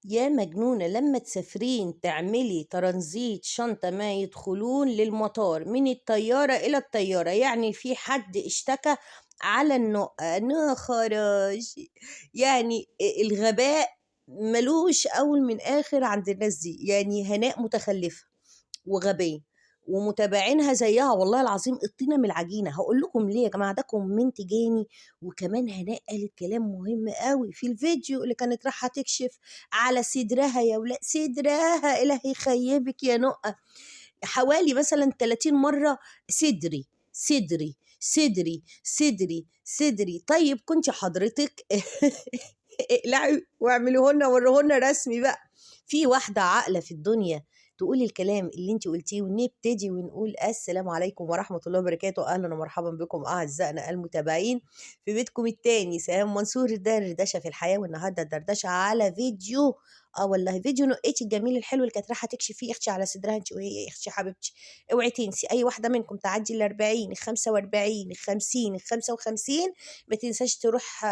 يا مجنونة لما تسافرين تعملي ترانزيت شنطة ما يدخلون للمطار من الطيارة إلى الطيارة، يعني في حد اشتكى على النقة خراج. يعني الغباء ملوش أول من آخر عند الناس دي، يعني هناء متخلفة وغبية ومتابعينها زيها، والله العظيم الطينة من العجينة. هقول لكم ليه يا جماعة، ده كومنت جاني. وكمان هناء قالت كلام مهم قوي في الفيديو اللي كانت رايحة تكشف على صدرها. يا ولاد صدرها إلهي يخيبك يا نقة، حوالي مثلا 30 مرة صدري صدري صدري صدري صدري. طيب كنت حضرتك اقلعي واعملوهن وريهن رسمي بقى. في واحدة عاقلة في الدنيا تقول الكلام اللي انت قلتيه، ونبتدي ونقول السلام عليكم ورحمة الله وبركاته. اهلا ومرحبا بكم اعزائنا المتابعين في بيتكم التاني سهام منصور، دردشة في الحياة. والنهاردة دردشة على فيديو، والله فيديو نقيتي الجميل الحلو اللي كانت رايحة تكشف فيه اختي على صدرها. انت وهي اختي حبيبتي، اوعي تنسي اي واحدة منكم تعدي ال 40 ال 45 ال 50 ال 55 ما تنساش تروح،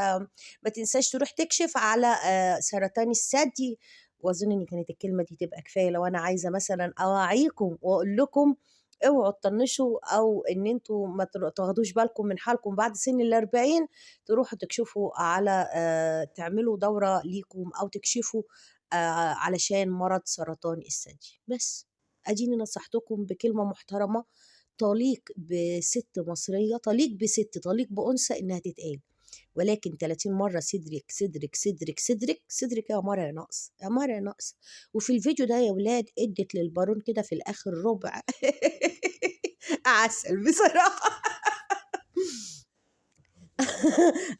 ما تنساش تروح تكشف على سرطان الثدي. واظن ان كانت الكلمه دي تبقى كفايه لو انا عايزه مثلا اوعيكم واقول لكم اوعوا تطنشوا، او ان انتوا ما تاخدوش بالكم من حالكم بعد سن ال40 تروحوا تكشفوا على تعملوا دوره ليكم او تكشفوا علشان مرض سرطان الثدي. بس اديني نصحتكم بكلمه محترمه تليق بست مصريه، تليق بست، تليق بانثى انها تتقال. ولكن 30 مرة صدرك صدرك صدرك صدرك صدرك، يا مرة يا ناقص يا مرة يا ناقص. وفي الفيديو ده يا ولاد ادت للبارون كده في الآخر ربع عسل بصراحة.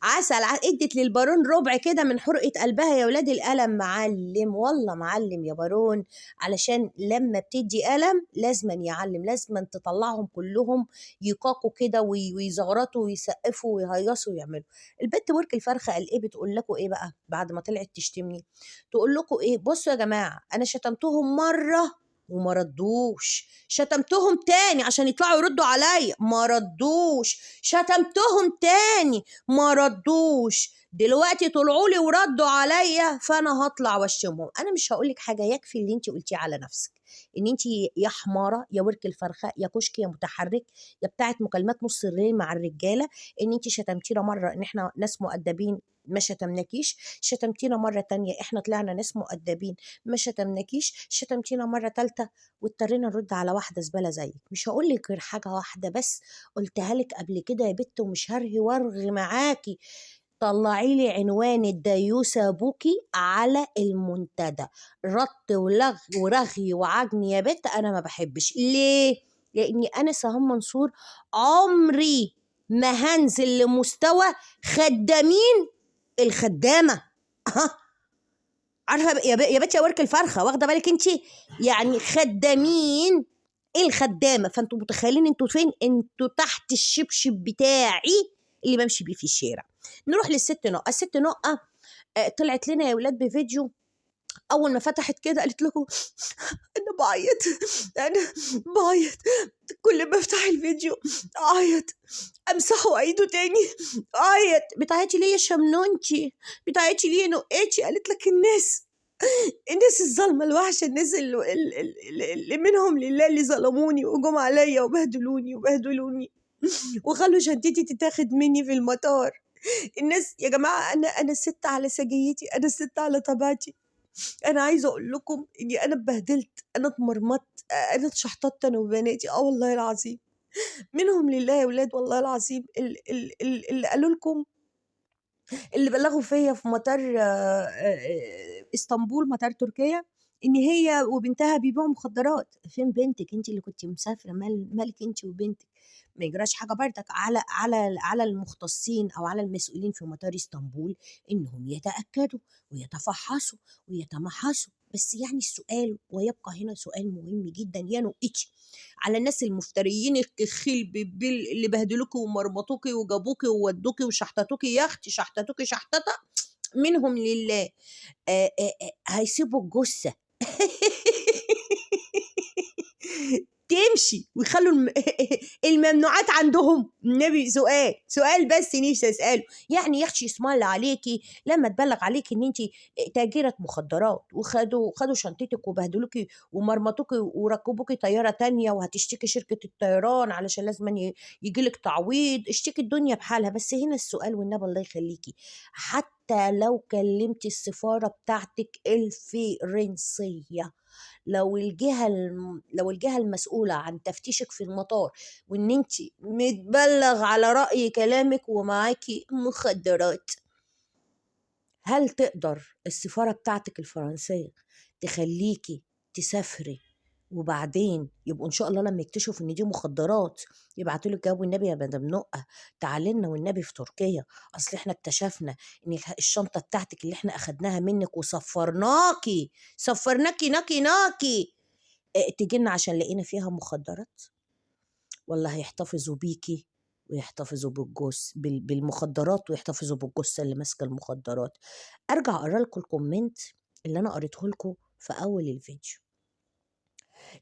عسل ادت للبارون ربع كده من حرقة قلبها يا ولاد. القلم معلم والله معلم يا بارون، علشان لما بتدي قلم لازما يعلم، لازما تطلعهم كلهم يقاقوا كده ويزغرطوا ويسقفوا ويهيصوا ويعملوا. البت ورك الفرخة قال ايه، بتقول لكم ايه بقى بعد ما طلعت تشتمني؟ تقول لكم ايه، بصوا يا جماعة انا شتمتهم مرة وما ردوش، شتمتهم تاني عشان يطلعوا يردوا عليا ما ردوش، شتمتهم تاني ما ردوش، دلوقتي طلعوا لي وردوا عليا فانا هطلع واشتمهم. انا مش هقول لك حاجه، يكفي اللي انت قلتيه على نفسك، ان انت يا حماره يا ورك الفرخه يا كشك يا متحرك يا بتاعه مكالمات نص الليل مع الرجاله. ان انت شتمتينا مره ان احنا ناس مؤدبين ما شتمناكيش، شتمتينا مرة تانية احنا طلعنا ناس مؤدبين ما شتمناكيش، شتمتينا مرة تالتة واضطرينا نرد على واحدة زبالة زيك. مش هقول لك غير حاجة واحدة بس قلتها لك قبل كده يا بت ومش هرهي وارغي معاكي، طلعي لي عنوان الديوسة ابوكي على المنتدى. رط ورغي وعجني يا بت انا ما بحبش. ليه؟ لاني انا سهام منصور عمري ما هنزل لمستوى خدامين الخدامة. عارفة يا بت يا ورك الفرخة، واخدة بالك انت؟ يعني خدامين الخدامة، فانتوا متخيلين انتوا فين؟ انتوا تحت الشبشب بتاعي اللي بمشي بيه في الشارع. نروح للست نقة. الست نقة طلعت لنا يا ولاد بفيديو. اول ما فتحت كده قالت لكم انا بعيط، انا بعيط، كل ما افتح الفيديو اعيط، امسحه واعيده تاني اعيط. بتعيطي ليه يا شمنونتي؟ بتعيطي ليه يا نقاتي؟ قالت لك الناس الظالمه الوحشه، الناس اللي منهم لله اللي ظلموني وجم عليا وبهدلوني وخلوا شنطتي تتاخد مني في المطار. الناس يا جماعه، انا ست على سجيتي، انا ست على طبيعتي. انا عايزه اقول لكم اني انا اتبهدلت، انا اتمرمطت، انا اتشحططت انا وبناتي. والله العظيم منهم لله يا ولاد، والله العظيم اللي قالوا لكم، اللي بلغوا فيا في مطار اسطنبول، مطار تركيا، ان هي وبنتها بيبيعوا مخدرات. فين بنتك انت اللي كنت مسافره؟ مالك انت وبنتك؟ ما يجراش حاجه بردك على المختصين او على المسؤولين في مطار اسطنبول انهم يتاكدوا ويتفحصوا ويتمحصوا. بس يعني السؤال ويبقى هنا سؤال مهم جدا يا نقيتي، على الناس المفتريين الكخيل اللي بهدلوكي ومرمطوكي وجابوكي وودوكي وشحتتوكي يا اختي، شحتتوكي شحتته منهم لله. هيسيبوا الجثه تمشي ويخلوا الممنوعات عندهم. النبي سؤال بس نفسي اساله، يعني يا اختي اسم الله عليكي لما تبلغ عليكي ان انت تاجره مخدرات خدوا شنطتك وبهدلوكي ومرمطوكي وركبوكي طياره تانية وهتشتكي شركه الطيران علشان لازم يجيلك تعويض، اشتكي الدنيا بحالها. بس هنا السؤال والنبي الله يخليكي، حتى لو كلمتي السفاره بتاعتك الفرنسيه، لو الجهة المسؤولة عن تفتيشك في المطار وان انت متبلغ على رأي كلامك ومعاكي مخدرات، هل تقدر السفارة بتاعتك الفرنسية تخليكي تسافري وبعدين يبقوا ان شاء الله لما يكتشفوا ان دي مخدرات يبعتوا لك جواب النبي يا مدام نقه تعالي لنا والنبي في تركيا، اصل احنا اكتشفنا ان الشنطه بتاعتك اللي احنا اخدناها منك وصفرناكي ناكي تيجي لنا عشان لقينا فيها مخدرات؟ والله هيحتفظوا بيكي ويحتفظوا بالمخدرات ويحتفظوا بالجثه اللي ماسكه المخدرات. ارجع اقرا لكم الكومنت اللي انا قريته لكم في اول الفيديو.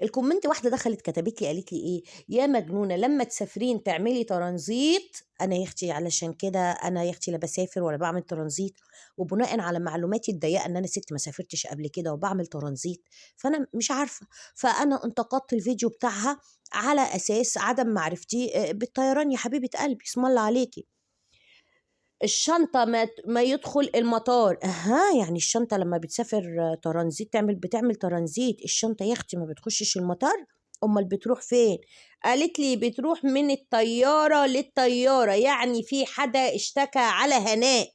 الكومنت واحده دخلت كتبت لي قالت لي ايه، يا مجنونه لما تسافرين تعملي ترانزيت. انا يا اختي علشان كده انا يا اختي لا بسافر ولا بعمل ترانزيت، وبناء على معلوماتي الضيقه ان انا ست ما سافرتش قبل كده وبعمل ترانزيت فانا مش عارفه، فانا انتقدت الفيديو بتاعها على اساس عدم معرفتي بالطيران. يا حبيبه قلبي اسم الله عليكي، الشنطة ما يدخل المطار. يعني الشنطة لما بتسافر ترانزيت بتعمل ترانزيت، الشنطة يا اختي ما بتخشش المطار، امال بتروح فين؟ قالت لي بتروح من الطيارة للطيارة، يعني في حدا اشتكى على هناء.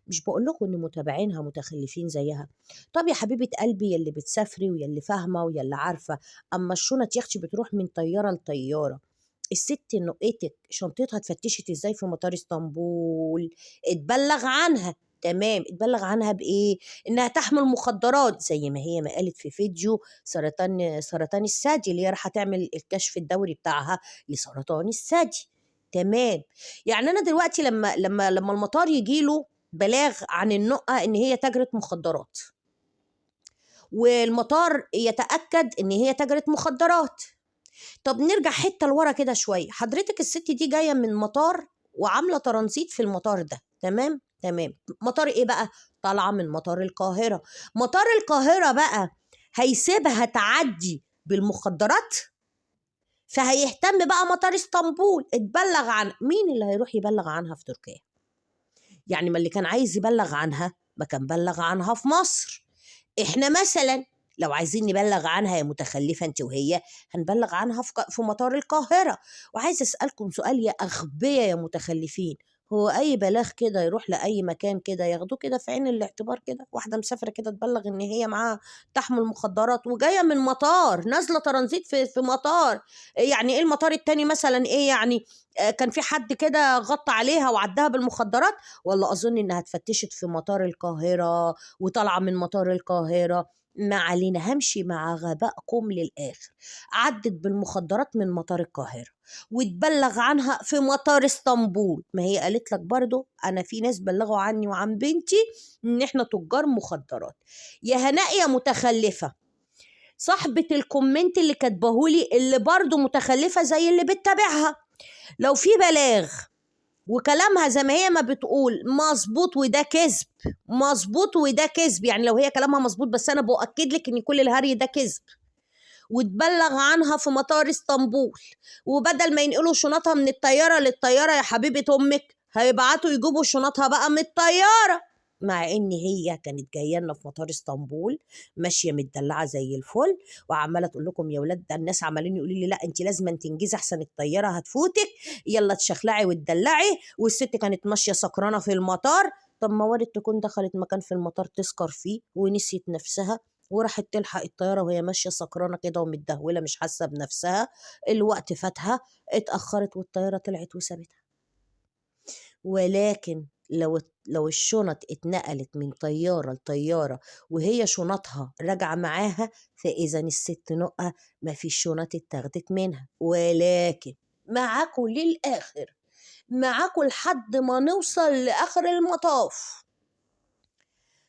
مش بقول لكم ان متابعينها متخلفين زيها؟ طب يا حبيبة قلبي يلي بتسافري ويلي فاهمة ويلي عارفة، اما الشنط يا اختي بتروح من طيارة لطيارة. الست نقتك شنطتها اتفتشت ازاي في مطار اسطنبول؟ اتبلغ عنها، تمام، اتبلغ عنها بايه؟ انها تحمل مخدرات زي ما هي ما قالت في فيديو سرطان الثدي اللي هي راح تعمل الكشف الدوري بتاعها لسرطان الثدي. تمام، يعني انا دلوقتي لما المطار يجيله بلاغ عن النقة ان هي تاجرة مخدرات والمطار يتأكد ان هي تاجرة مخدرات، طب نرجع حته لورا كده شويه، حضرتك الست دي جايه من مطار وعامله ترانزيت في المطار ده، تمام تمام، مطار ايه بقى؟ طالعه من مطار القاهره. مطار القاهره بقى هيسيبها تعدي بالمخدرات؟ فهيهتم بقى مطار اسطنبول اتبلغ عن مين اللي هيروح يبلغ عنها في تركيا؟ يعني ما اللي كان عايز يبلغ عنها ما كان بلغ عنها في مصر. احنا مثلا لو عايزين نبلغ عنها يا متخلفة انت وهي هنبلغ عنها في مطار القاهرة. وعايز اسألكم سؤال يا أغبياء يا متخلفين، هو أي بلاغ كده يروح لأي مكان كده ياخدوه كده في عين الاعتبار؟ كده واحدة مسافرة كده تبلغ إن هي معاها تحمل مخدرات وجاية من مطار نازلة ترانزيت في مطار، يعني إيه المطار التاني مثلا إيه يعني؟ كان في حد كده غطى عليها وعدها بالمخدرات؟ ولا أظن إنها اتفتشت في مطار القاهرة وطالعة من مطار القاهرة. ما علينا، همشي مع غبائكم للآخر. عدت بالمخدرات من مطار القاهرة وتبلغ عنها في مطار اسطنبول، ما هي قالت لك برضو أنا في ناس بلغوا عني وعن بنتي إن إحنا تجار مخدرات. يا هناء يا متخلفة، صاحبة الكومنت اللي كاتباهولي اللي برضو متخلفة زي اللي بتتابعها، لو في بلاغ وكلامها زي ما هي ما بتقول مظبوط وده كذب، مظبوط وده كذب، يعني لو هي كلامها مظبوط بس انا بأكد لك ان كل الهري ده كذب، وتبلغ عنها في مطار اسطنبول، وبدل ما ينقلوا شنطها من الطيارة للطيارة يا حبيبة امك هيبعتوا يجيبوا شنطها بقى من الطيارة، مع ان هي كانت جايه لنا في مطار اسطنبول ماشيه متدلعه زي الفل وعماله تقول لكم يا ولاد، ده الناس عمالين يقولوا لي لا انت لازم تنجزي احسن الطياره هتفوتك، يلا تشخلعي وتدلعي، والست كانت ماشيه سكرانه في المطار. طب ما وارد تكون دخلت مكان في المطار تسكر فيه ونسيت نفسها وراحت تلحق الطياره وهي ماشيه سكرانه كده ومتدهوله مش حاسه بنفسها، الوقت فاتها اتاخرت والطياره طلعت وسابتها. ولكن لو الشنط اتنقلت من طيارة لطيارة وهي شنطها راجعة معاها فإذا الست نقة ما في شنط اتاخدت منها، ولكن معاكوا للآخر، معاكوا لحد ما نوصل لآخر المطاف.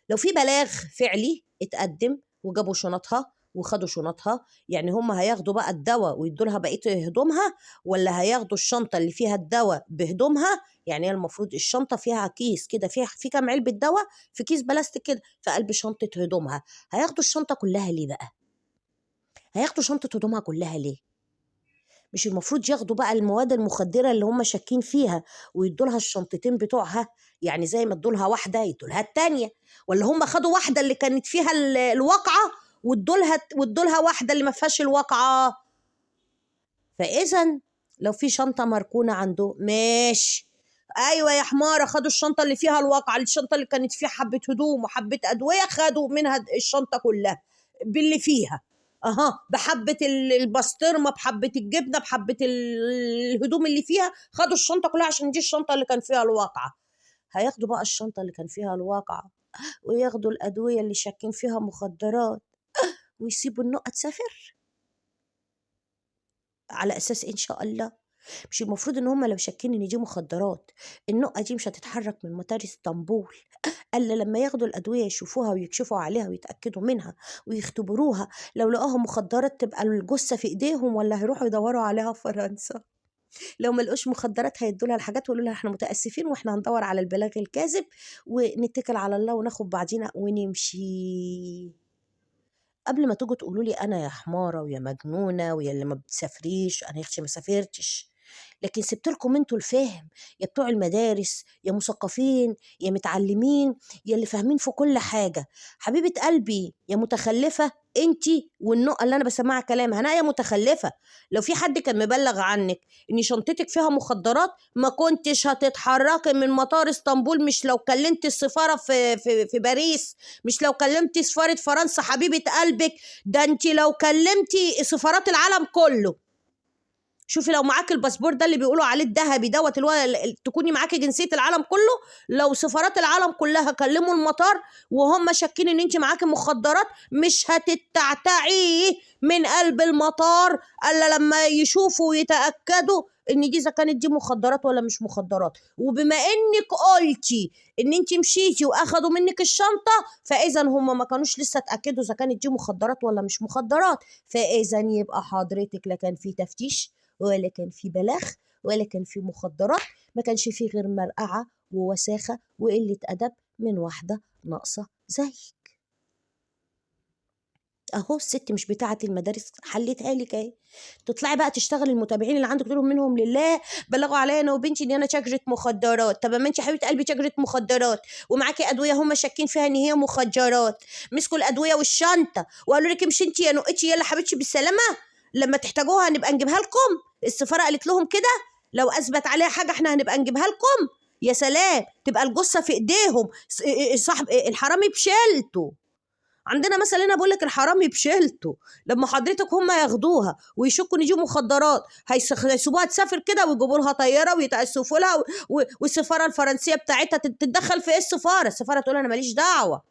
لو في بلاغ فعلي اتقدم وجابوا شنطها وخدوا شنطها، يعني هم هياخدوا بقى الدواء ويدوا لها بقيه هدومها، ولا هياخدوا الشنطه اللي فيها الدواء بهدومها؟ يعني هي المفروض الشنطه فيها كيس كده، فيها في كام علبه دواء في كيس بلاستيك كده في قلب شنطه هدومها، هياخدوا الشنطه كلها ليه بقى؟ هياخدوا شنطه هدومها كلها ليه؟ مش المفروض ياخدوا بقى المواد المخدرة اللي هم شاكين فيها ويدوا لها الشنطتين بتوعها؟ يعني زي ما ادوا لها واحدة يدوا لها التانية، ولا هم خدوا واحدة اللي كانت فيها الواقعة وادوا لها واحدة اللي ما فيهاش الواقعة؟ فإذا لو في شنطة مركونة عنده ماشي، ايوه يا حمارة، خدوا الشنطة اللي فيها الواقعة، الشنطة اللي كانت فيها حبة هدوم وحبة أدوية خدوا منها الشنطة كلها باللي فيها، اها، بحبة البسطرمة، بحبة الجبنة، بحبة الهدوم اللي فيها، خدوا الشنطة كلها عشان دي الشنطة اللي كان فيها الواقعة. هياخدوا بقى الشنطة اللي كان فيها الواقعة وياخدوا الأدوية اللي شاكين فيها مخدرات ويسيبوا النقط تسافر على أساس إن شاء الله؟ مش المفروض ان هم لو شاكين ان دي مخدرات النقة دي مش هتتحرك من مطار اسطنبول الا لما ياخدوا الادوية يشوفوها ويكشفوا عليها ويتاكدوا منها ويختبروها، لو لقوها مخدرات تبقى الجثة في ايديهم، ولا هيروحوا يدوروا عليها في فرنسا؟ لو ما لقوش مخدرات هيدوا لها الحاجات ويقولوا لها احنا متاسفين واحنا هندور على البلاغ الكاذب ونتكل على الله وناخد بعضينا ونمشي. قبل ما تيجوا تقولوا لي انا يا حماره ويا مجنونه ويا اللي ما بتسافريش، انا يا اختي ما سافرتش، لكن سبت لكم انتوا الفهم، يا بتوع المدارس يا مثقفين يا متعلمين يا اللي فاهمين في كل حاجه. حبيبه قلبي يا متخلفه انتي والنقطه اللي انا بسمعها كلامها انا يا متخلفه، لو في حد كان مبلغ عنك ان شنطتك فيها مخدرات ما كنتش هتتحركي من مطار اسطنبول، مش لو كلمت السفاره في باريس، مش لو كلمتي سفاره فرنسا حبيبه قلبك، ده انت لو كلمتي سفارات العالم كله. شوفي لو معاكي الباسبور ده اللي بيقولوا عليه الذهبي دوت اللي هو تكوني معاكي جنسيه العالم كله، لو سفارات العالم كلها كلموا المطار وهم شاكين ان انت معاكي مخدرات مش هتتعتعي من قلب المطار الا لما يشوفوا ويتاكدوا ان دي اذا كانت دي مخدرات ولا مش مخدرات. وبما انك قلتي ان انت مشيتي واخدوا منك الشنطه، فاذا هم ما كانوش لسه اتاكدوا اذا كانت دي مخدرات ولا مش مخدرات، فاذا يبقى حضرتك لا كان في تفتيش ولا كان في بلاغ ولا كان في مخدرات، ما كانش في غير مرقعة ووساخة وقلة أدب من واحدة ناقصة زيك. اهو الست مش بتاعة المدارس حلتها لك اهي، تطلعي بقى تشتغل المتابعين اللي عندك تقول لهم منهم لله بلغوا عليا انا وبنتي ان انا تاجرة مخدرات. طب ما انت يا حبيبه قلبي تاجرة مخدرات ومعاكي ادويه هم شاكين فيها ان هي مخدرات، مسكوا الادويه والشنطه وقالوا لك امشي انت يا نقتي يلا حبيبتي بالسلامه، لما تحتاجوها هنبقى نجيبها لكم، السفاره قالت لهم كده، لو اثبت عليها حاجه احنا هنبقى نجيبها لكم. يا سلام، تبقى الجثه في ايديهم، صاحب الحرامي بشيلته. عندنا مثلا هنا بقول لك الحرامي بشيلته، لما حضرتك هم ياخدوها ويشكوا ان دي مخدرات هيسيبوها تسافر كده ويجيبوا لها طياره ويتاسفوا لها والسفاره الفرنسيه بتاعتها تتدخل في ايه؟ السفاره تقول انا ماليش دعوه،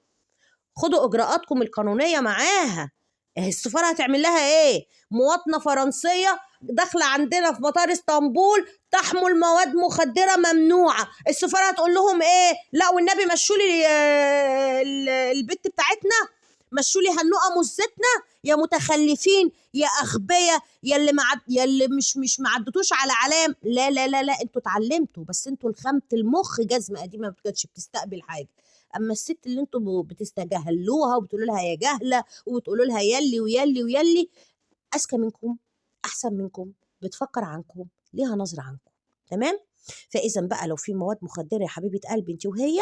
خدوا اجراءاتكم القانونيه معاها. السفاره هتعمل لها ايه؟ مواطنه فرنسيه داخله عندنا في مطار اسطنبول تحمل مواد مخدره ممنوعه، السفاره هتقول لهم ايه؟ لا والنبي مشوا لي البت بتاعتنا، مشوا لي هنقى مزتنا، يا متخلفين يا اغبياء يا اللي يا اللي مش معدتوش على علام. لا لا لا لا، انتوا اتعلمتوا بس انتوا الخامة المخ جزمه قديمه ما كانتش بتستقبل حاجه. اما الست اللي انتوا بتستجهلوها وبتقولوا لها يا جهله وبتقولوا لها يلي ويلي ويلي، اذكى منكم احسن منكم بتفكر عنكم ليها نظره عنكم. تمام؟ فاذا بقى لو في مواد مخدره يا حبيبه قلبي انت وهي،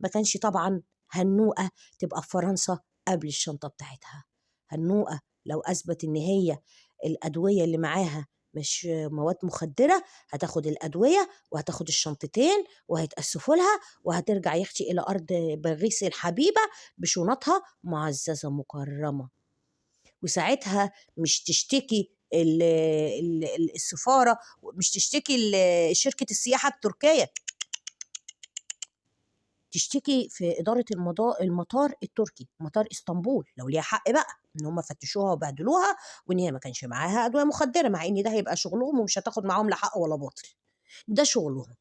ما كانش طبعا هنوءه تبقى في فرنسا قبل الشنطه بتاعتها. هنوءه لو اثبت ان هي الادويه اللي معاها مش مواد مخدره هتاخد الادويه وهتاخد الشنطتين وهيتاسفوا لها وهترجع يا اختي الى ارض بغيس الحبيبه بشنطها معززه مكرمه. وساعتها مش تشتكي السفاره، مش تشتكي شركه السياحه التركيه، تشتكي في إدارة المطار التركي، مطار اسطنبول، لو ليها حق بقى ان هم فتشوها وبهدلوها وان هي ما كانش معاها ادويه مخدره، مع ان ده هيبقى شغلهم ومش هتاخد معاهم لا حق ولا باطل، ده شغلهم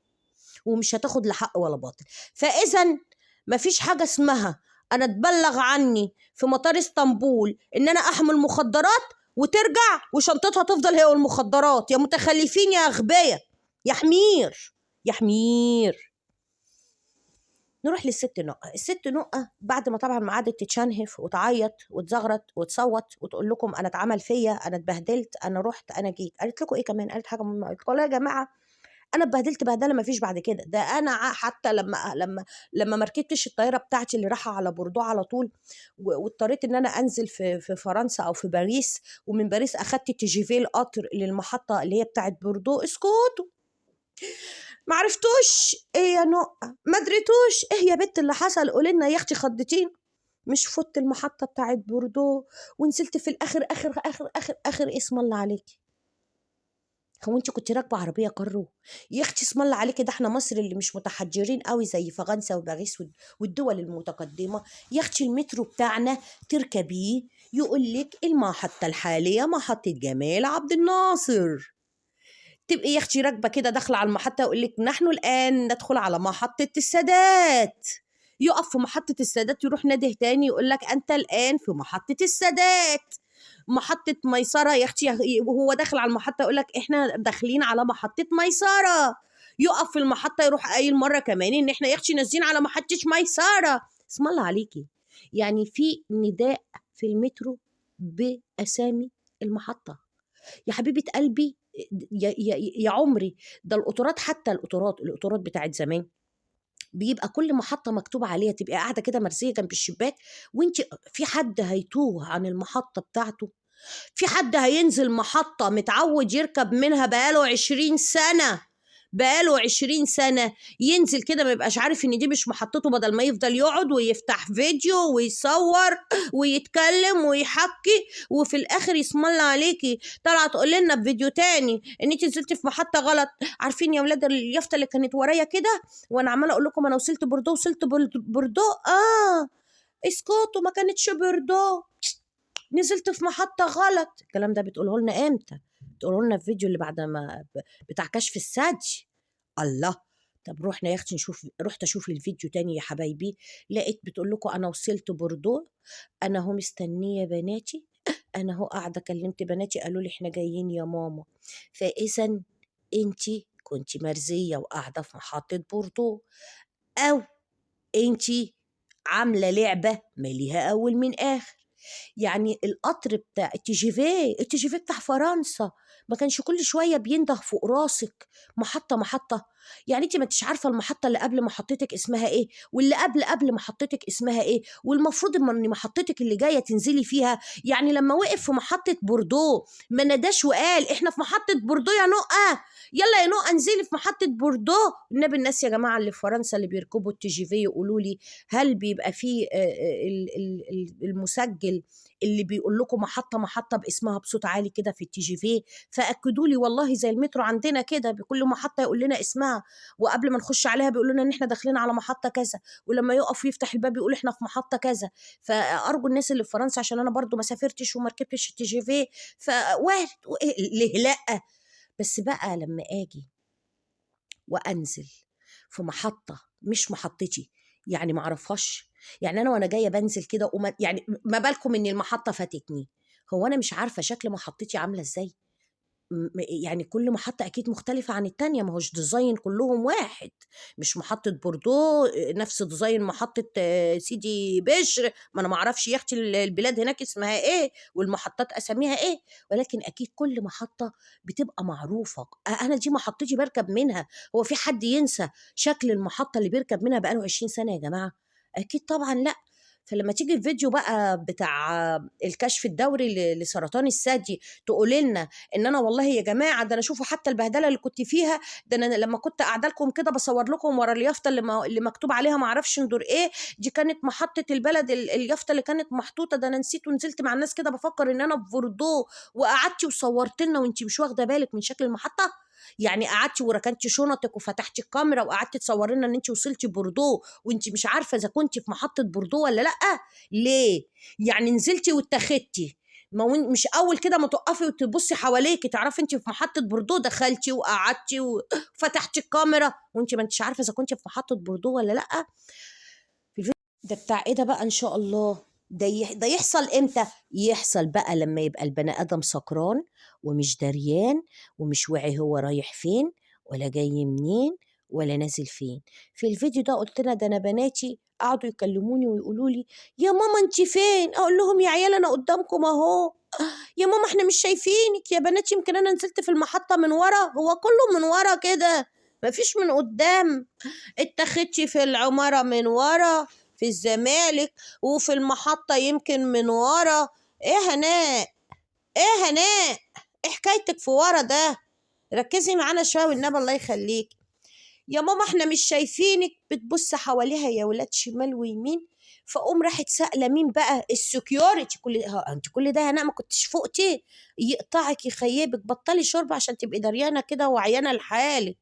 ومش هتاخد لا حق ولا باطل. فاذا ما فيش حاجه اسمها انا اتبلغ عني في مطار اسطنبول ان انا احمل مخدرات وترجع وشنطتها تفضل هي والمخدرات. يا متخلفين يا اغبياء يا حمير يا حمير. نروح للست نقة. الست نقة بعد ما طبعا ما قعدت تتشنهف وتعيط وتزغرط وتصوت وتقول لكم انا اتعمل فيا، انا اتبهدلت، انا رحت، انا جيت، قالت لكم ايه كمان؟ قالت حاجه مهمه، قالت لكم يا جماعه انا اتبهدلت بهدله ما فيش بعد كده. ده انا حتى لما ما ركبتش الطياره بتاعتي اللي رايحه على بوردو على طول، واضطريت ان انا انزل في فرنسا او في باريس، ومن باريس اخدت تي جي في القطر للمحطه اللي هي بتاعت بوردو. اسكتوا، ما عرفتوش ايه يا نقة؟ ما دريتوش ايه يا بنت اللي حصل؟ قولي لنا يا اختي خضتين. مش فوت المحطه بتاعت بوردو ونزلت في الاخر اخر اخر اخر اخر اسم الله عليكي. هو انت كنت راكبه عربيه كارو يا اختي؟ اسم الله عليكي، ده احنا مصر اللي مش متحجرين قوي زي فرنسا وباريس والدول المتقدمه. يا اختي المترو بتاعنا تركبيه يقول لك المحطه الحاليه محطه جمال عبد الناصر. تبقي يا اختي راكبه كده داخله على المحطه يقول لك نحن الان ندخل على محطه السادات. يقف في محطه السادات يروح ناده تاني يقول لك انت الان في محطه السادات. محطه ميسره يا اختي، وهو داخل على المحطه يقول لك احنا داخلين على محطه ميسره. يقف في المحطه يروح قايل مره كمان ان احنا يا اختي نازلين على محطه ميسره. اسم الله عليكي، يعني في نداء في المترو باسامي المحطه. يا حبيبه قلبي، يا عمري، ده القطارات، حتى القطارات بتاعت زمان بيبقى كل محطة مكتوب عليها، تبقى قاعدة كده مرسية جنب الشباك وانت في حد هيتوه عن المحطة بتاعته؟ في حد هينزل محطة متعود يركب منها بقاله 20 سنة ينزل كده ما يبقاش عارف ان دي مش محطته، بدل ما يفضل يقعد ويفتح فيديو ويصور ويتكلم ويحكي، وفي الاخر اسم الله عليكي طالعه تقول لنا في فيديو تاني ان انت نزلتي في محطه غلط. عارفين يا ولاد اليافطه اللي كانت ورايا كده وانا عماله اقول لكم انا وصلت بوردو، وصلت بوردو؟ اسكتوا، ما كانتش بوردو، نزلت في محطة غلط. الكلام ده بتقوله لنا امتى؟ بتقوله لنا في فيديو اللي بعد ما بتاع كشف الثدي. الله. طب رحنا يا اختي رحت اشوف الفيديو تاني يا حبايبي، لقيت بتقول لكم انا وصلت بوردو، انا هو مستنيه بناتي، انا هو قاعده كلمت بناتي قالوا لي احنا جايين يا ماما. فاذا انتي كنتي مرزيه وقاعده في محطه بوردو، او انتي عامله لعبه ماليها اول من اخر. يعني القطر بتاع التي جي في بتاع فرنسا ما كانش كل شويه بينده فوق راسك محطه محطه؟ يعني انت ما انتش عارفه المحطه اللي قبل محطتك اسمها ايه، واللي قبل محطتك اسمها ايه، والمفروض ان محطتك اللي جايه تنزلي فيها. يعني لما وقف في محطه بوردو ما نداش وقال احنا في محطه بوردو يا نقه، يلا يا نقه انزلي في محطه بوردو؟ النبي الناس يا جماعه اللي في فرنسا اللي بيركبوا التي جي في يقولوا لي هل بيبقى فيه المسجل اللي بيقول لكم محطة محطة باسمها بصوت عالي كده في التي جي في؟ فأكدوا لي والله زي المترو عندنا كده بكل محطة يقول لنا اسمها، وقبل ما نخش عليها بيقول لنا ان احنا داخلين على محطة كذا، ولما يقف يفتح الباب يقول احنا في محطة كذا. فأرجو الناس اللي في فرنسا، عشان انا برضو ما سافرتش وما ركبتش التي جي في، فوارد ليه لا. بس بقى لما اجي وانزل في محطة مش محطتي، يعني ما اعرفهاش، يعني انا وانا جايه بنزل كده يعني ما بالكم ان المحطه فاتتني؟ هو انا مش عارفه شكل محطتي عامله ازاي؟ يعني كل محطة أكيد مختلفة عن التانية، ما هوش ديزاين كلهم واحد. مش محطة بوردو نفس ديزاين محطة سيدي بشر، ما أنا معرفش يا أختي البلاد هناك اسمها إيه والمحطات أساميها إيه، ولكن أكيد كل محطة بتبقى معروفة. أنا دي محطتي بركب منها، هو في حد ينسى شكل المحطة اللي بيركب منها بقاله 20 سنة يا جماعة؟ أكيد طبعا لأ. فلما تيجي الفيديو بقى بتاع الكشف الدوري لسرطان الثدي تقول لنا ان انا والله يا جماعه ده انا شوفوا حتى البهدله اللي كنت فيها، ده انا لما كنت قاعده لكم كده بصور لكم ورا اليافطه اللي مكتوب عليها ما اعرفش ندور ايه، دي كانت محطه البلد اليافطه اللي كانت محطوطه، ده انا نسيت ونزلت مع الناس كده بفكر ان انا في بوردو، وقعدتي وصورت لنا وانت مش واخده بالك من شكل المحطه؟ يعني قعدتي وركنتي شنطك وفتحتي الكاميرا وقعدتي تصوري لنا ان انت وصلتي بوردو وانت مش عارفه اذا كنتي في محطه بوردو ولا لا؟ ليه؟ يعني نزلتي واتخدتي، ما مش اول كده ما تقفي وتبصي حواليكي تعرفي انت في محطه بوردو، دخلتي وقعدتي وفتحتي الكاميرا وانت ما انتش عارفه اذا كنتي في محطه بوردو ولا لا. ده بتاع ايه ده بقى ان شاء الله؟ ده يحصل امتى؟ يحصل بقى لما يبقى البني ادم سكران ومش دريان ومش واعي هو رايح فين ولا جاي منين ولا نازل فين. في الفيديو ده قلت لها ده انا بناتي قعدوا يكلموني ويقولوا لي يا ماما انت فين؟ اقول لهم يا عيال انا قدامكم اهو. يا ماما احنا مش شايفينك يا بنات، يمكن انا نزلت في المحطة من ورا، هو كله من ورا كده مفيش من قدام. اتخدتي في العمارة من ورا، في الزمالك، وفي المحطة يمكن من ورا. ايه هناء؟ ايه هناء؟ ايه حكايتك في ورا ده؟ ركزي معانا شوية والنبي الله يخليك. يا ماما احنا مش شايفينك. بتبص حواليها يا ولاد شمال ويمين. فقوم راحت سائله مين بقى؟ السكيورتي. انت كل ده يا هناء ما كنتش فوقتي؟ يقطعك يخيبك، بطلي شرب عشان تبقي دريانه كده وعيانه لحالك.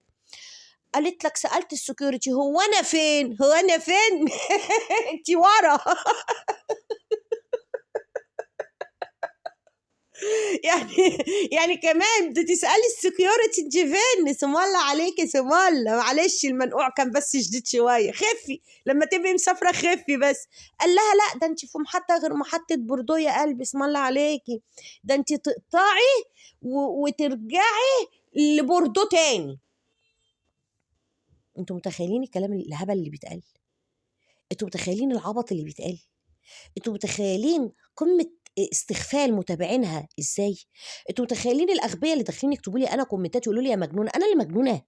قالت لك سألت السكيورتي هو انا فين؟ هو انا فين؟ انت ورا. يعني يعني كمان بتسألي السكيورتي انت فين؟ اسم الله عليكي، اسم الله. معلش المنقوع كان بس شديد شويه، خفي لما تبقي مسافره خفي بس. قال لها لا ده انت في محطه غير محطه بوردو يا قلبي، اسم الله عليكي. ده انت تقطعي وترجعي لبوردو تاني. انتوا متخيلين الكلام الهبل اللي بيتقال؟ انتوا متخيلين العبط اللي بيتقال؟ انتوا متخيلين قمة استغفال متابعينها ازاي؟ انتوا متخيلين الاغبياء اللي داخلين يكتبوا لي انا كومنتات يقولوا لي يا مجنونه؟ انا اللي مجنونه؟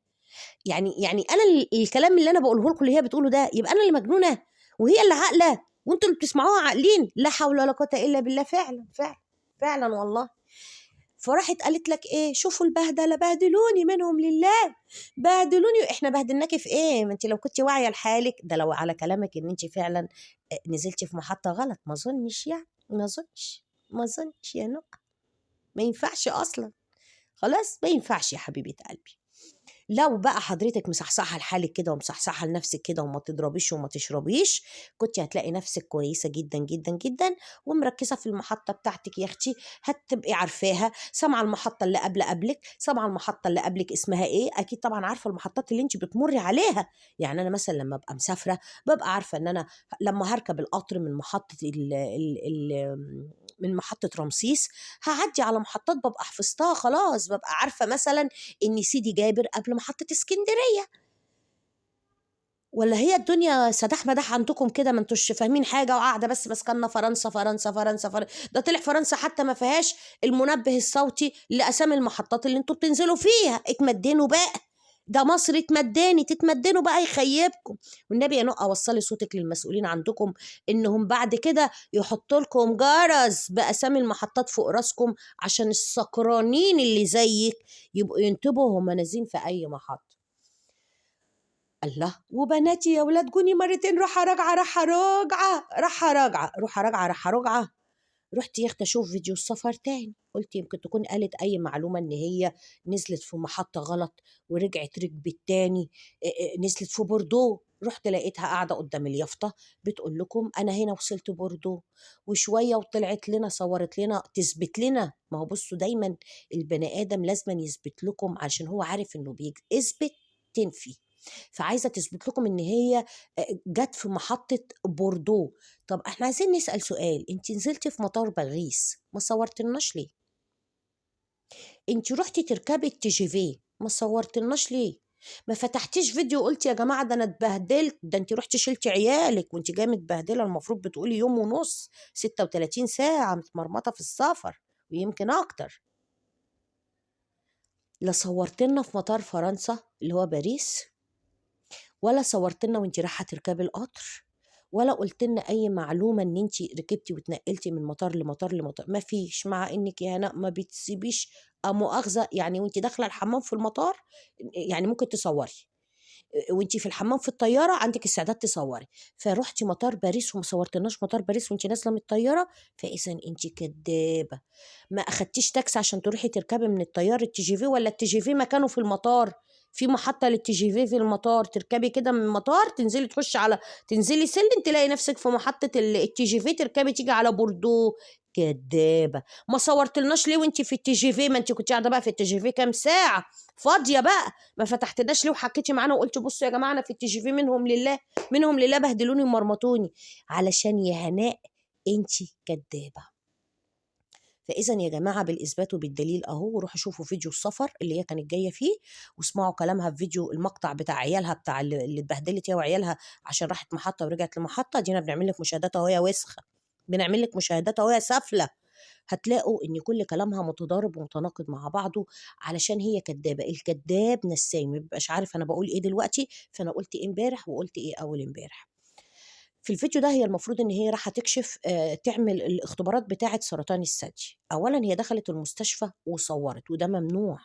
يعني انا الكلام اللي انا بقوله لكم اللي هي بتقوله ده يبقى انا اللي مجنونه وهي اللي عاقله وانتوا اللي بتسمعوها عاقلين؟ لا حول ولا قوه الا بالله. فعلا فعلا فعلا والله. فراحت قالت لك ايه؟ شوفوا البهدله، بهدلوني منهم لله، بهدلوني. احنا بهدلناكي في ايه؟ ما انت لو كنت واعيه لحالك، ده لو على كلامك ان انت فعلا نزلتي في محطه غلط. ما اظنش يعني، ما اظنش، ما اظنش يا نقى. ما ينفعش اصلا. خلاص ما ينفعش يا حبيبه قلبي. لو بقى حضرتك مصحصحه لحالك كده ومصحصحه لنفسك كده وما تضربيش وما تشربيش، كنت هتلاقي نفسك كويسه جدا جدا جدا ومركزه في المحطه بتاعتك يا اختي. هتبقي عارفاها، سامعه المحطه اللي قبلك، سامعه المحطه اللي قبلك اسمها ايه. اكيد طبعا عارفه المحطات اللي انت بتمري عليها. يعني انا مثلا لما ابقى مسافره ببقى عارفه ان انا لما هركب القطر من محطه من محطة رمسيس هعدي على محطات ببقى حفظتها خلاص. ببقى عارفة مثلا ان سيدي جابر قبل محطة اسكندرية. ولا هي الدنيا سداح مداح عندكم كده ما انتوش فاهمين حاجة وقاعدة بس ماسكنا فرنسا فرنسا فرنسا فرنسا؟ ده طلع فرنسا حتى ما فيهاش المنبه الصوتي لأسامي المحطات اللي انتوا بتنزلوا فيها. اتمدنوا بقى. ده مصر اتمدني، تتمدنوا بقى يخيبكم. والنبي يا نقى وصلي صوتك للمسؤولين عندكم انهم بعد كده يحطوا لكم جرس بأسامي المحطات فوق راسكم عشان السكرانين اللي زيك يبقوا ينتبهوا هم نازلين في اي محطة. الله. وبناتي يا ولاد جوني مرتين راحة راجعة راحة راجعة راحة راجعة راحة راجعة راحة راجعة. رحت يا اختي اشوف فيديو السفر تاني، قلت يمكن تكون قالت اي معلومة ان هي نزلت في محطة غلط ورجعت ركبت تاني. نزلت في بوردو. رحت لقيتها قاعدة قدام اليافطة بتقول لكم أنا هنا وصلت بوردو. وشوية وطلعت لنا صورت لنا تثبت لنا. ما هو بصوا دايما البني آدم لازم يثبت لكم عشان هو عارف إنه بيجي اثبت تنفي. فعايزة تثبت لكم إن هي جت في محطة بوردو. طب احنا عايزين نسأل سؤال، انت نزلتي في مطار باريس ما صورتلناش ليه؟ انت رحتي تركبي التي جي في ما صورتلناش ليه؟ ما فتحتيش فيديو قلت يا جماعة ده انا اتبهدلت؟ ده انت رحتي شلتي عيالك وانت جايه متبهدلة، المفروض بتقولي يوم ونص 36 ساعة متمرمطة في السفر ويمكن اكتر. لا صورتلنا في مطار فرنسا اللي هو باريس، ولا صورتلنا وانت رايحة تركبي القطر، ولا قلت لنا اي معلومه ان انت ركبتي واتنقلتي من مطار لمطار لمطار. ما فيش. مع انك يا هناء ما بتسيبيش مؤاخذه يعني وانت داخله الحمام في المطار يعني ممكن تصوري، وانت في الحمام في الطياره عندك استعداد تصوري. فروحتي مطار باريس وما صورتناش مطار باريس وانت نازله من الطياره. فاذا انت كدابه. ما اخدتيش تاكسي عشان تروحي تركبي من الطياره التي جي في، ولا التي جي في مكانه في المطار؟ في محطه للتي جي في في المطار، تركبي كده من المطار تنزلي تخشي على تنزلي سلم تلاقي نفسك في محطه التي جي في، تركبي تيجي على بوردو كدابة. ما صورتلناش ليه وانت في التي جي في؟ ما انت كنت قاعدة بقى في التي جي في كام ساعة فاضية بقى، ما فتحتناش ليه وحكيتي معانا وقلت بصوا يا جماعة انا في التي جي في منهم لله، منهم لله بهدلوني ومرمطوني. علشان يا هناء انت كدابة. فاذا يا جماعه بالاثبات وبالدليل اهو، روحوا شوفوا فيديو السفر اللي هي كانت جايه فيه، واسمعوا كلامها في فيديو المقطع بتاع عيالها، بتاع اللي اتبهدلت هي وعيالها عشان راحت محطه ورجعت لمحطه. دينا بنعمل لك مشاهدات اهو يا وسخه، بنعمل لك مشاهدات اهو يا سافله. هتلاقوا ان كل كلامها متضارب ومتناقض مع بعضه، علشان هي كدابه. الكداب نساي، ما بيبقاش عارف انا بقول ايه دلوقتي، فانا قلت ايه امبارح وقلت ايه اول امبارح. في الفيديو ده هي المفروض ان هي رايحه تكشف تعمل الاختبارات بتاعه سرطان الثدي. اولا هي دخلت المستشفى وصورت، وده ممنوع.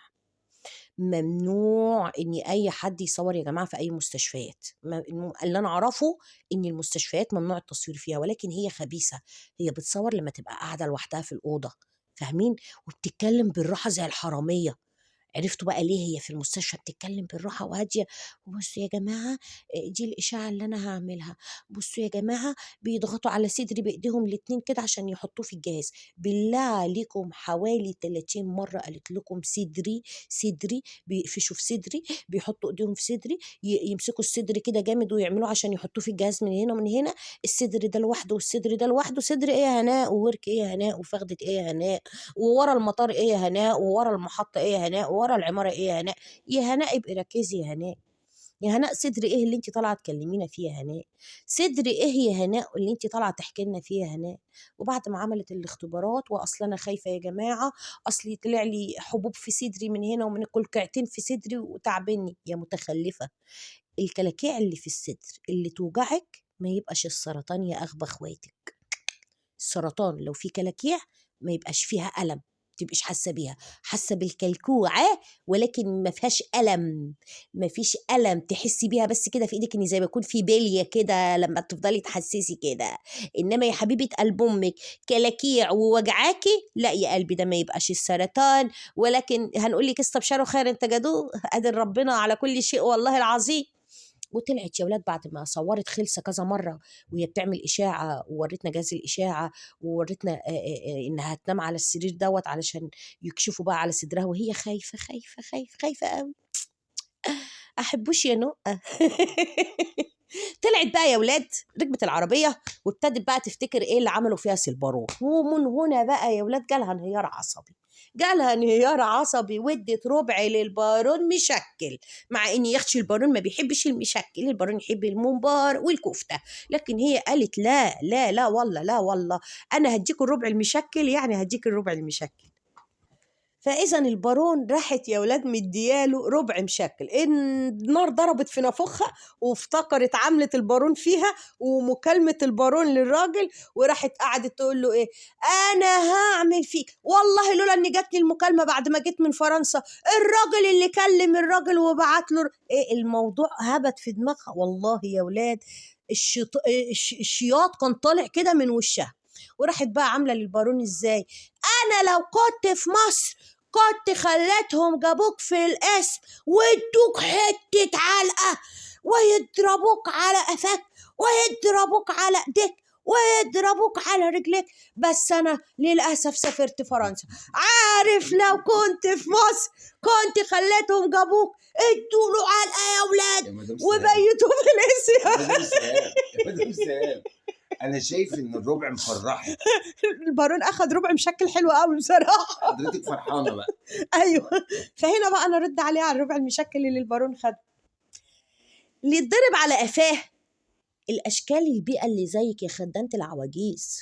ممنوع ان اي حد يصور يا جماعه في اي مستشفيات. اللي انا اعرفه ان المستشفيات ممنوع التصوير فيها، ولكن هي خبيثه، هي بتصور لما تبقى قاعده لوحدها في الاوضه، فاهمين؟ وبتتكلم بالراحه زي الحراميه. عرفتوا بقى ليه هي في المستشفى بتتكلم بالراحة وهادية؟ بصوا يا جماعة، دي الإشاعة اللي أنا هعملها. بصوا يا جماعة، بيضغطوا على صدري بإيديهم الاتنين كده عشان يحطوه في الجهاز. بالله عليكم حوالي 30 مرة قالت لكم صدري صدري، بيقفشوا في صدري، بيحطوا إيديهم في صدري، يمسكوا الصدر كده جامد ويعملوه عشان يحطوه في الجهاز من هنا ومن هنا. الصدر ده لوحده والصدر ده لوحده. صدر إيه يا هناء؟ وورك إيه يا هناء؟ وفخدة إيه يا هناء؟ وورا المطار ايه يا هناء؟ وورا المحطة ايه يا هناء؟ وورا العمارة ايه يا هناء؟ يا هناء ابقي ركزي يا هناء. يا هناء صدر ايه اللي انت طالعه تكلمينا فيه يا هناء؟ صدر ايه يا هناء اللي انت طالعه تحكي لنا فيه يا هناء؟ وبعد ما عملت الاختبارات، واصل انا خايفه يا جماعه، اصلي طلع لي حبوب في صدري من هنا ومن كلكعتين في صدري وتعبني. يا متخلفه، الكلاكيع اللي في الصدر اللي توجعك ما يبقاش السرطان يا اغبى اخواتك. السرطان لو في كلاكيع ما يبقاش فيها ألم، تبقيش حاسه بيها، حاسه بالكلكوعه ولكن ما فيهاش ألم. ما فيش ألم تحسي بيها بس كده في ايدك، ان زي ما يكون في بليه كده لما تفضلي تحسسي كده. انما يا حبيبه قلب امك كلاكيع ووجعاكي، لا يا قلبي ده ما يبقاش السرطان. ولكن هنقول لك استبشروا خير انت جدو، قادر ربنا على كل شيء والله العظيم. وطلعت يا ولاد بعد ما صورت خلسة كذا مرة وهي بتعمل إشاعة، وورتنا جهاز الإشاعة، وورتنا إنها تنام على السرير دوت علشان يكشفوا بقى على صدرها، وهي خايفة خايفة خايفة خايفة قوي. أحبوش يا نقة. طلعت بقى يا ولاد، ركبت العربية وابتدت بقى تفتكر ايه اللي عملوا فيها سيلبارون. ومن هنا بقى يا ولاد جالها انهيار عصبي. جالها انهيار عصبي وادت ربع للبارون مشكل، مع ان يخشي البارون ما بيحبش المشكل، البارون يحب الممبار والكفتة. لكن هي قالت لا لا لا والله لا والله، انا هديك الربع المشكل، يعني هديك الربع المشكل. فاذا البارون راحت يا ولاد مدياله ربع مشكل. النار ضربت في نافوخها وافتكرت عملت البارون فيها ومكالمه البارون للراجل، وراحت قعدت تقول له ايه، انا هعمل فيك والله لولا ان جاتني المكالمه بعد ما جيت من فرنسا، الراجل اللي كلم الراجل وبعت له ايه. الموضوع هبت في دماغها والله يا ولاد. الشياط كان طالع كده من وشها. وراحت بقى عامله للبارون ازاي، انا لو كنت في مصر كنت خليتهم جابوك في القسم ويدوك حتة علقة، ويضربوك على قفاك، ويضربوك على ايديك، ويضربوك على رجليك. بس انا للاسف سافرت فرنسا. عارف لو كنت في مصر كنت خليتهم جابوك ادوا علقة يا اولاد وبيتوه في الاسم. انا شايف ان الربع مفرحك. البارون اخد ربع مشكل حلو قوي بصراحه. حضرتك فرحانه بقى. ايوه. فهنا بقى انا ارد عليه على الربع المشكل اللي البارون خده. اللي يتضرب على قفاه الاشكال البيئه اللي زيك يا خدامه العواجيز.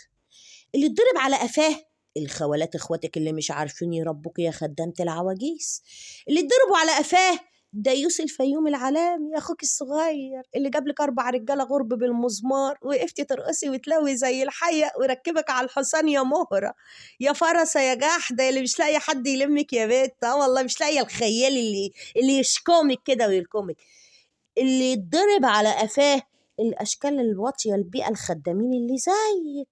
اللي يتضرب على قفاه الخوالات اخواتك اللي مش عارفين يربوك يا خدامه العواجيز. اللي يتضربوا على قفاه ديوس الفيوم العلام يا اخوك الصغير اللي جاب لك 4 رجاله غرب بالمزمار، وقفتي ترقصي وتلوي زي الحيه ويركبك على الحصان يا مهره يا فرسه يا جحده اللي مش لاقيه حد يلمك يا بيت. والله مش لاقيه الخيال اللي يشكمك كده ويلكمك. اللي يتضرب على قفاه الأشكال الواطية البيئة الخدامين اللي زيك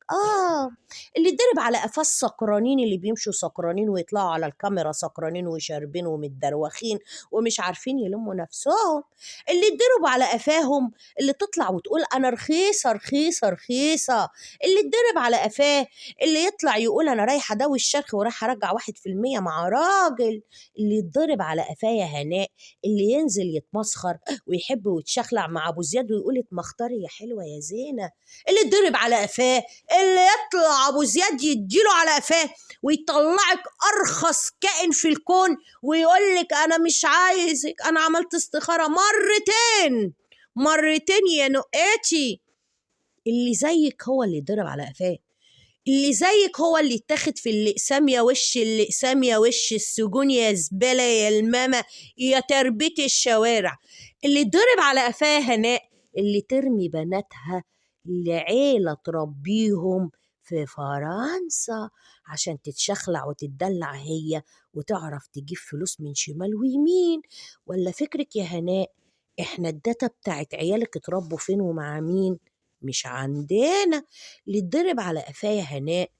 اللي اتضرب على قفاه السكرانين اللي بيمشوا سكرانين ويطلعوا على الكاميرا سكرانين وشاربين ومتدروخين ومش عارفين يلموا نفسهم، اللي اتضربوا على قفاهم اللي تطلع وتقول أنا رخيصة رخيصة رخيصة، اللي اتضرب على قفاه اللي يطلع يقول أنا رايحة أداوي الشرخ ورايحة أرجع 1% مع راجل، اللي يتضرب على قفاه يا هناء اللي ينزل يتمسخر ويحب ويتشخلع مع ابو زياد ويقول اتمختري يا حلوه يا زينه، اللي اتضرب على قفاه اللي يطلع ابو زياد يديله على قفاه ويطلعك ارخص كائن في الكون ويقول لك انا مش عايزك، انا عملت استخاره مرتين يا نقاتي. اللي زيك هو اللي اتضرب على قفاه، اللي زيك هو اللي اتاخد في الأقسام يا وش الأقسام يا وش السجون يا زبالة يا الماما يا تربية الشوارع، اللي اتضرب على قفاه هناء اللي ترمي بناتها لعيلة تربيهم في فرنسا عشان تتشخلع وتتدلع هي وتعرف تجيب فلوس من شمال ويمين. ولا فكرك يا هناء احنا الداتا بتاعت عيالك اتربوا فين ومع مين؟ مش عندنا. اللي اتضرب على قفاه يا هناء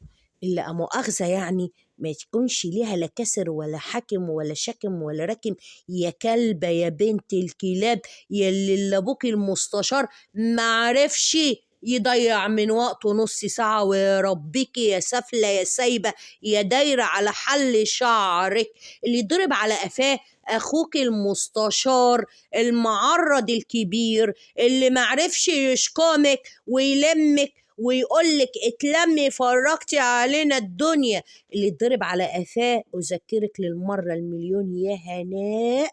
اللي مؤاخذة يعني ما يكونش ليها لا كسر ولا حاكم ولا شكم ولا راكم، يا كلبة يا بنت الكلاب يا اللي ابوك المستشار معرفش يضيع من وقته نص ساعة ويربيك يا سفلة يا سايبة يا دايرة على حل شعرك. اللي ضرب على قفاه أخوك المستشار المعرض الكبير اللي معرفش يشكمك ويلمك ويقولك اتلمي فرجتي علينا الدنيا. اللي اتضرب على قفاه أذكرك للمرة المليون يا هناء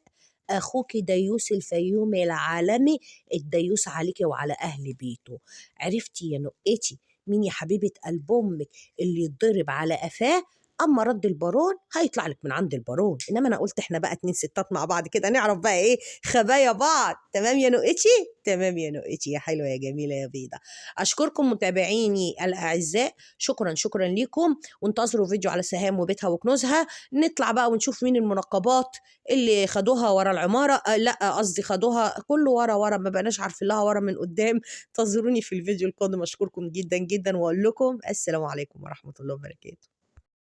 أخوك ديوس الفيومي العالمي الديوس عليكي وعلى أهل بيته. عرفتي يا نقتي مين يا حبيبة قلب أمك اللي يتضرب على قفاه؟ أما رد البارون هيطلع لك من عند البارون، إنما أنا قلت إحنا بقى 2 ستات مع بعض كده نعرف بقى إيه خبايا بعض. تمام يا نقتي؟ تمام يا نقتي يا حلوة يا جميلة يا بيضة. أشكركم متابعيني الأعزاء، شكرا ليكم، وانتظروا فيديو على سهام وبيتها وكنوزها، نطلع بقى ونشوف مين المنقبات اللي خدوها ورا العمارة لا قصدي خدوها كله ورا ما بقناش عارفين لها ورا من قدام. انتظروني في الفيديو القادم، أشكركم جدا جدا وأقول لكم السلام عليكم ورحمة الله وبركاته.